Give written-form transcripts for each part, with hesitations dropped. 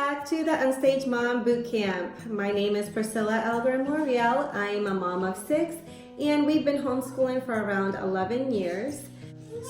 back to the Unstage Mom Bootcamp. My name is Priscilla Moriel. I'm a mom of 6 and we've been homeschooling for around 11 years.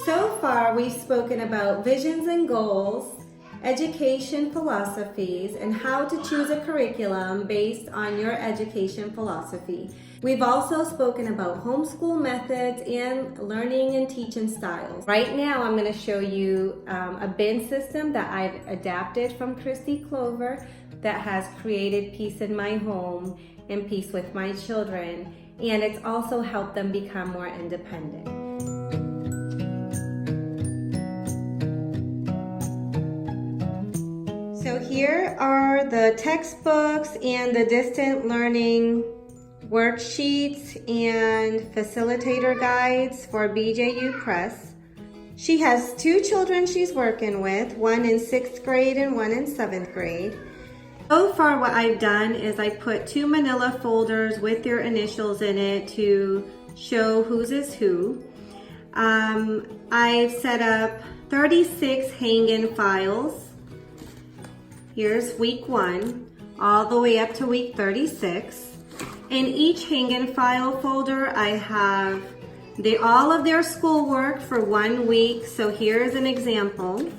So far we've spoken about visions and goals, education philosophies, and how to choose a curriculum based on your education philosophy. We've also spoken about homeschool methods and learning and teaching styles. Right now I'm going to show you a bin system that I've adapted from Christy Clover that has created peace in my home and peace with my children, and it's also helped them become more independent. So here are the textbooks and the distant learning worksheets and facilitator guides for BJU Press. She has 2 children she's working with, one in 6th grade and one in 7th grade. So far what I've done is I put 2 manila folders with their initials in it to show whose is who. I've set up 36 hang-in files. Here's week 1 all the way up to week 36. In each hang-in file folder, I have all of their schoolwork for 1 week. So here's an example.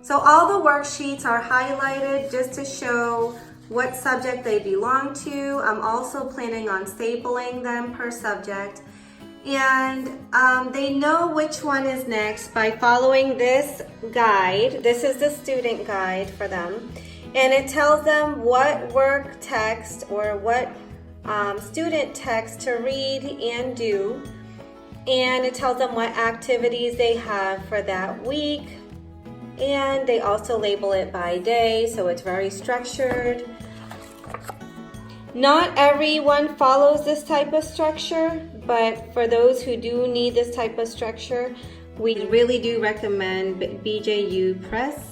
So all the worksheets are highlighted just to show what subject they belong to. I'm also planning on stapling them per subject. And they know which one is next by following this guide. This is the student guide for them. And it tells them what work text or what student text to read and do. And it tells them what activities they have for that week. And they also label it by day, so it's very structured. Not everyone follows this type of structure, but for those who do need this type of structure, we really do recommend BJU Press.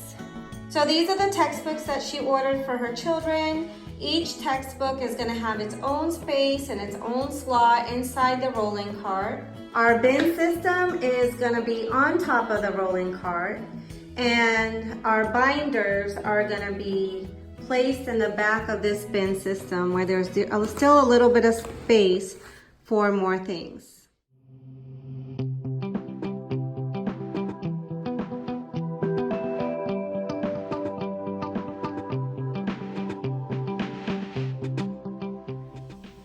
So these are the textbooks that she ordered for her children. Each textbook is going to have its own space and its own slot inside the rolling cart. Our bin system is going to be on top of the rolling cart, and our binders are going to be placed in the back of this bin system where there's still a little bit of space for more things.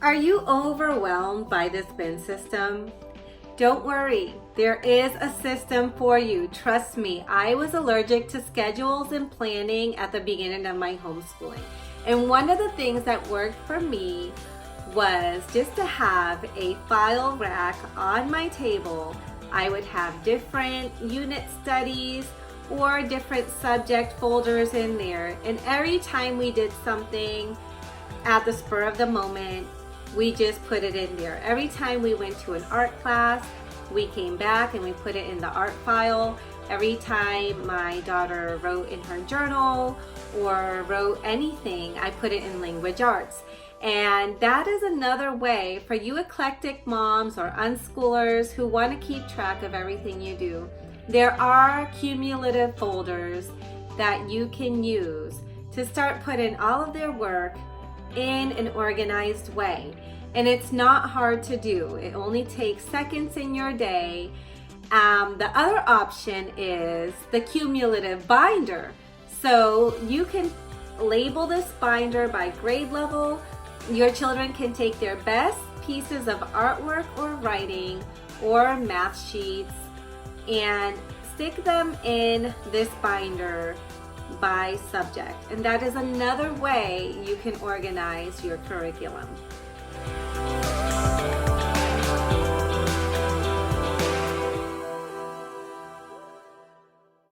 Are you overwhelmed by this bin system? Don't worry, there is a system for you. Trust me, I was allergic to schedules and planning at the beginning of my homeschooling. And one of the things that worked for me was just to have a file rack on my table. I would have different unit studies or different subject folders in there. And every time we did something at the spur of the moment, we just put it in there. Every time we went to an art class, we came back and we put it in the art file. Every time my daughter wrote in her journal or wrote anything, I put it in language arts. And that is another way for you eclectic moms or unschoolers who want to keep track of everything you do. There are cumulative folders that you can use to start putting all of their work in an organized way. And it's not hard to do. It only takes seconds in your day. The other option is the cumulative binder. So you can label this binder by grade level. Your children can take their best pieces of artwork or writing or math sheets and stick them in this binder by subject. And that is another way you can organize your curriculum.